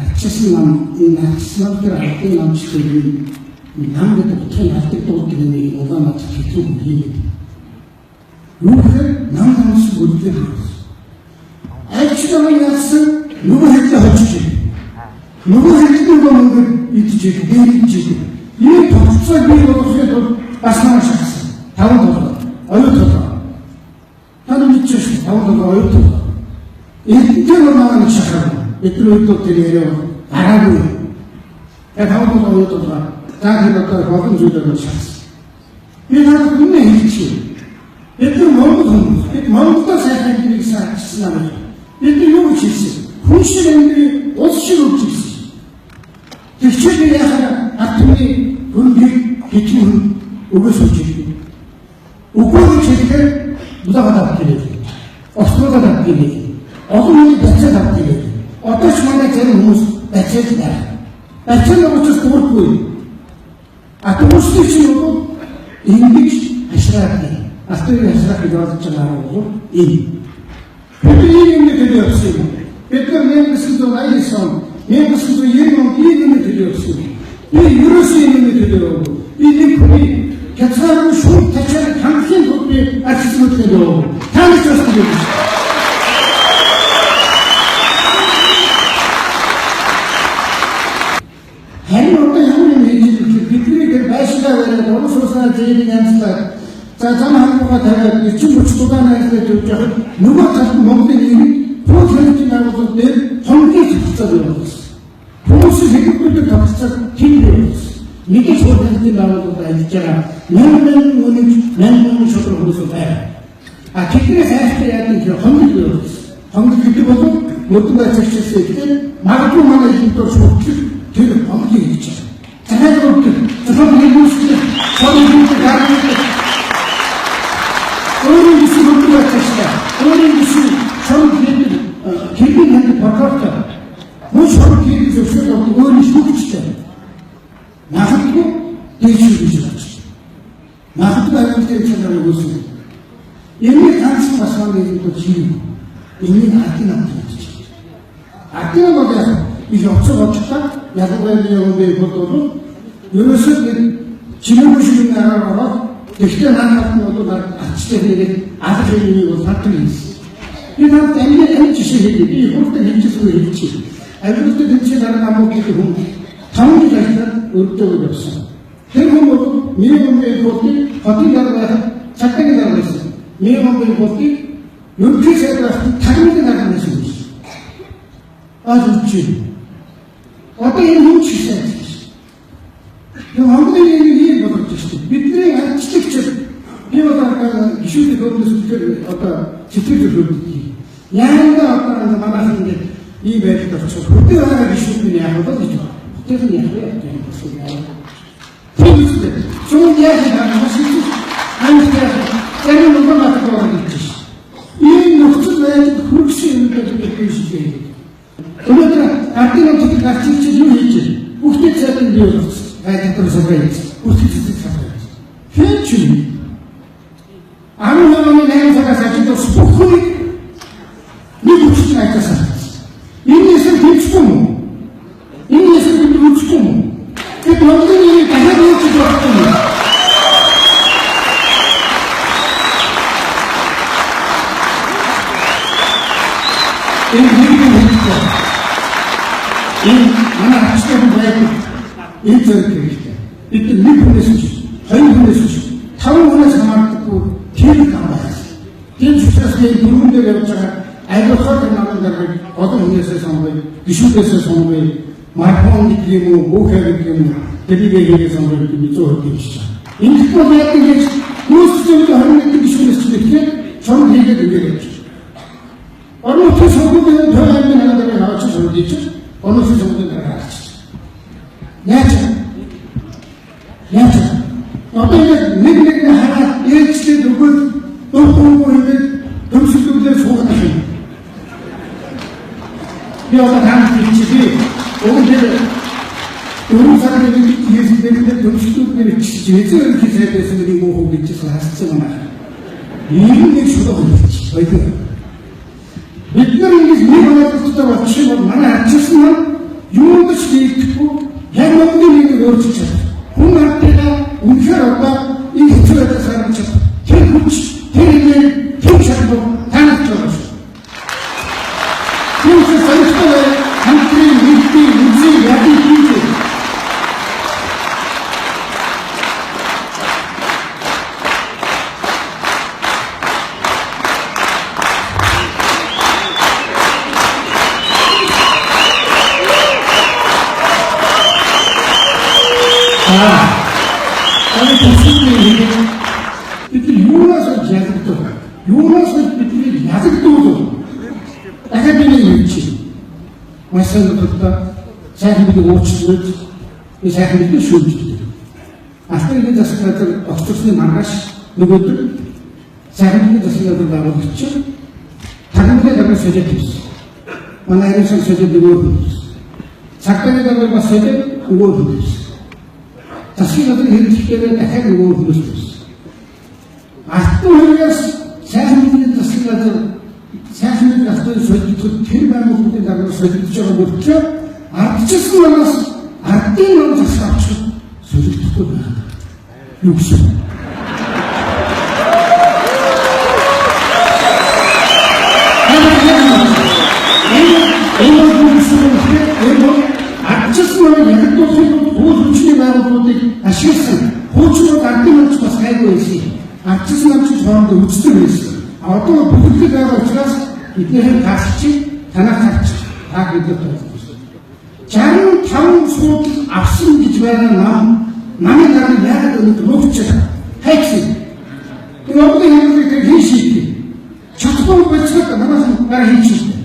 арчсан нам энэ арчсан тэр ардын намчлалын нам гэдэг утгыг алдагдуулдаг нэг угаамж хэцүү хийгээд. Нүгээр нам намс бүлдэр. Ачтамын яасан нөгөө хэвлэ хочж. Нөгөө хэвлэн гомгод идчихээ дээрчээ. Энэ тогтцоо бий болохыг бас маш шахсан. Таван долоо. Оюутан. Таны мэдчихэж таван долоо оюутан. Энэ маань шахах. Эдгээр тэр яриа гараагүй. Таван долоо оюутан. Таахад болон зүйлээр шахсан. Би надад үнэ хэлчихье. Эдгээр Монгол хүмүүс. Бид Монголда сайхан гэдгийг саачсан юм. Бид юу хийсэн? Хүн шиг амьдрий улс шиг үлдчихсэн. Тэгчээр яхаа атомны хөнгөг хичнээн өгөөсөж ирсэн. Өгөөж хэлэхээр удаагаад авчихлаа. Ослогоод авчихлаа. Огны бацаад авчихлаа. Одоо ч манай зарим хүмүүс бацаад байна. Бацаад учраас дургүй. Атомсны чинь бол ингэж ашраадаг. Астын ашраах гэж бодож байгаа бол энэ. Бид ийм нэг төлөвсөн. Бид нар 1989 он 1990 он ийм нэг төлөвсөн. Би ерөөсөө ийм нэг төлөвөө. Би нэг хүний хязгааргүй шууд тачаар хамгийн хөвгөө арчсан төлөө. Таних ч бас тийм. Харин одоо ямар юм хийж бидний тэр байшгаа бариад уусаа зээлийн янзлаа за зам хамгаалаа тавиад 30 дугаар найзлаад явж байхад нөгөө талд Монголын нийгэм пүүсэлтийн байгууллага дээр хамгийн цогцол явуулсан. Пүүсэл хэдүүлдэг тогтцол тийм явуулсан. Нэг ч пүүсэлтийн байгууллагад ажиллаж байгаа мянган үнэн шудраг хүмүүс байна. Тэдний хайртай яадаг тэр хоног явуулсан. Хоног гэдэг бол мөрдөн байцаагчсан гэдэг магадгүй манай хэлбэр шүүгч тэр хоног хийж байгаа. Захаад өгдөг. Зөвхөн нэг үсгээр хоног гаргаж өөрийн гэсэн хөдөлгөөн ажиллаа. Өөрийн гэсэн шорог хийдэг хэрхэн хийх прокурор. Мөн шорог хийх зөвшөөрөл авах өөрийн шүүгчтэй. Магадгүй дээшүү гэж байна. Магадгүй амьдтай чанарыг үүсгэн. Энэ ганц басмаг гэдэг чинь энэ хатин амтч. Хатин бол их оцоо оцоо яггүй юм бол ерөөсөө чиний шиг нараа тэгтээ наадах нь бол арчтай хэрэг аль хэвийн бол фактор юм. Би надад энэ жишээ хэлээ. Би өөртөө хэлчихсэн хэлчих. Авиралт тэнцээ дараа намайг гэх хүн таван жил өртөөг явсан. Тэр хүн бол минимум болтыг хотын дараа цагтын дараа байсан. Минимум болтыг ерөнхий сайдаас тагнуулын дараа байсан. Ажиж. Одоо энэ хүн чишээ. Yung Mongoлийн нэг болж шүү дээ. Бидний арчлагч би одоо гişүүдийг өөрөөс үлдээр одоо сэтгэл хөдлөлт. Яагаад одоо манайх ингэ ийм байдлаар очих вэ? Хөдөө байгаа гişүүд нь яах вэ гэж байна. Тэр нь яах вэ? Тэгээд зөв яг машин амттай зарим нэг батгаар гэж. Энэ нөхцөл байдал хөргсөн юм гэдэг шиг байна. Өнөөдөр ардын төдий гарчиж юу хийж вэ? Бүгд цаатан бий болсон. Айтер собрать, пустить собрать. Финчи. А мы на нем заказать это спокойно. Не будешь на это садиться. И не садись-кому. И не садись-кому. Это вот не когда будет ситуация. И она что бывает? Энэ зэрэг хэрэгтэй. Бид нэг хүнээс ч, хоёр хүнээс ч, таван хүнээс хамаардаггүй тийм хамаарах. Тийм учраас энэ дөрвөн дээр явж байгаа агрохол намын дээр олон хүнээсээ сонгоё, гişүүдээсээ сонгоё, маркон гэх юм уу, бүхэл гэх юм уу, телевизээр сонгоё гэж зөв хэлж байна. Энэ бол яг ингэж хүмүүстэй харин гişүүдээс ч тэгэхээр чон хийгээд өгөөж байна. Орон нутгийн сонгуулийн төлөвлөмж хараадыг авч сонгож, орон нутгийн сонгуулийн гаргаж. Яаж одоо нэг хараад ээлжлээд өгөөд дөрвөн хүнээр төмсөлдүүлээ суугах юм. Би одоо таамаг хийчихээ. Өөрөөр дөрвөн сарын хийсдэгдээ төмсөлдүүлээ чижээзээ хийсэйсэн нэг муу гэж хасцсан байна. Энэ нэг шууд байдаг. Бид нар ингэж нэг боловсролтой болчих юм бол манай арчсан маань юунд ч нэгдэхгүй яг Монголын нэг өөрчилж чадах. Хүн амтайгаа үнэхээр одоо энэ хэцүү байдлаас гарч чадах. Тэр хүч, тэр энерги, тэр чадвар танаас байгаа шүү. Түүнээс солиотой хамтран нэгдээ үзээ ядыг хийх. Бидний юунаас олж ядагдав? Юунаас олж бидний ядагдав? Дахиад миний юм чи. Массан дотор сайхан бидний уучлалт, ಈ сайхан бидний шүүмжлэлт. Алтын засаглалаар огцорсны маргааш нөгөөдөр сайхан бидний засаглалаар байгуулагч тагнуулын дарга солиод хийсэн. Манай харин солиод нөгөө хийсэн. Цагтны дарга бас солиод нөгөө хийсэн. Засаглалын хэрэглэхээр дахиад нөгөө хийсэн. Алтын хоёроос сайхан бидний засаглалаар сайхан бидний алтын солиод тэр байгууллагын дарга солиодж байгаа мөртлөө ардчилсан манаас ардын ном засагч солиодохгүй байна. Юу гэсэн бэ? Ашигласан хуучин ардын номч бас хайгүй байсан. Ардчилсан номч хоорондоо үздэг байсан. Одоо бүгд байгаа учраас бидний тасч танах тавч таг гэдэг байна. 65 сууд авсан гэж байгаа намын дараа яг өнөдөр нууцчих хайцсан. Энэ одоо яг нэг хийшээ. Чадахгүй байцгаа намаас гараа хийчих.